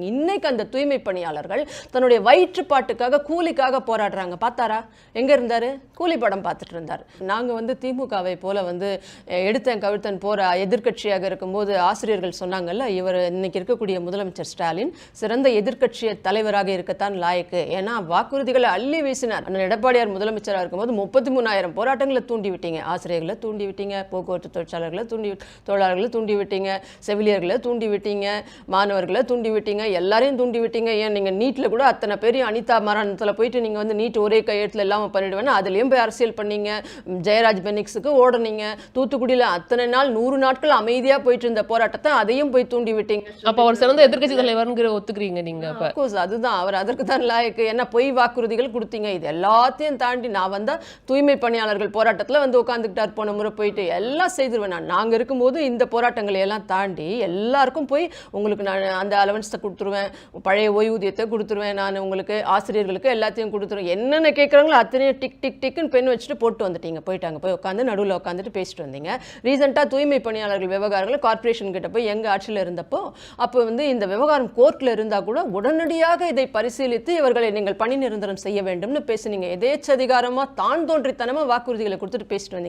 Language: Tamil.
இன்னைக்கு அந்த தூய்மை பணியாளர்கள் தன்னுடைய வயிற்றுப்பாட்டுக்காக கூலிக்காக போராடுறாங்க. பார்த்தாரா? எங்க இருந்தாரு? கூலி படம் பார்த்துட்டு இருந்தார். நாங்க திமுகவை போல எடுத்தேன் கவிழ்த்தன் போற எதிர்க்கட்சியாக இருக்கும்போது ஆசிரியர்கள் சொன்னாங்கல்ல, இவர் இன்னைக்கு இருக்கக்கூடிய முதலமைச்சர் ஸ்டாலின் சிறந்த எதிர்க்கட்சி தலைவராக இருக்கத்தான் லாயக்கு. ஏன்னா வாக்குறுதிகளை அள்ளி வீசினார். எடப்பாடியார் முதலமைச்சராக இருக்கும்போது 33,000 போராட்டங்களை தூண்டி விட்டீங்க. ஆசிரியர்களை தூண்டி விட்டீங்க, போக்குவரத்து தொழிற்சாளர்களை தொழிலாளர்களை தூண்டி விட்டீங்க, செவிலியர்களை தூண்டி விட்டீங்க, மாணவர்களை தூண்டி விட்டீங்க, எல்லாரையும் தூண்டி விட்டீங்க. ஏன் நீங்க நீட்ல கூட அத்தனை பேரையும் அனிதா மரணத்துல போயிட்டு நீங்க நீட் ஒரே கையெழுத்துல இல்லாம பண்ணிடுவேன்னா அதுலயும் போய் அரசியல் பண்ணீங்க. ஜெயராஜ் பெனிக்ஸுக்கு ஓடுனீங்க. தூத்துக்குடியில அத்தனை நாள் 100 நாட்கள் அமைதியா போயிட்டு இருந்த போராட்டத்தை அதையும் போய் தூண்டி விட்டீங்க. அப்ப அவர் சிறந்த எதிர்க்கட்சி தலைவர்ங்கிற ஒத்துக்கிறீங்க நீங்க? அதுதான், அவர் அதற்கு தான் லாயக்கு. என்ன பொய் வாக்குறுதிகள் கொடுத்தீங்க. இது எல்லாத்தையும் தாண்டி நான் தூய்மை பணியாளர்கள் போராட்டத்துல உட்காந்துக்கிட்டார். போன முறை போயிட்டு எல்லாம் செய்திருவேன். நாங்க இருக்கும்போது இந்த போராட்டங்களை எல்லாம் தாண்டி எல்லாருக்கும் போய் உங்களுக்கு நான் அந்த அலவன்ஸை கொடுத்துருவேன், பழைய ஓய்வூதியத்தை கொடுத்துருவேன், நான் உங்களுக்கு ஆசிரியர்களுக்கு எல்லாத்தையும் கொடுத்துருவேன். என்னென்ன கேட்குறாங்களோ அத்தனையும் டிக் டிக் டிக்னு பெண் வச்சுட்டு போட்டு வந்துட்டீங்க. போயிட்டாங்க, போய் உட்காந்து நடுவில் உட்காந்துட்டு பேசிட்டு வந்தீங்க. ரீசெண்டாக தூய்மை பணியாளர்கள் விவகாரங்கள் கார்பரேஷன் கிட்ட போய் எங்கள் ஆட்சியில் இருந்தப்போ அப்போ இந்த விவகாரம் கோர்ட்டில் இருந்தால் கூட உடனடியாக இதை பரிசீலித்து இவர்களை நீங்கள் பணி நிரந்தரம் செய்ய வேண்டும்னு பேசுனீங்க. எதேச்சதிகாரமாக தான் தோன்றித்தனமாக வாக்குறுதிகளை கொடுத்துட்டு பேசிட்டு வந்தீங்க.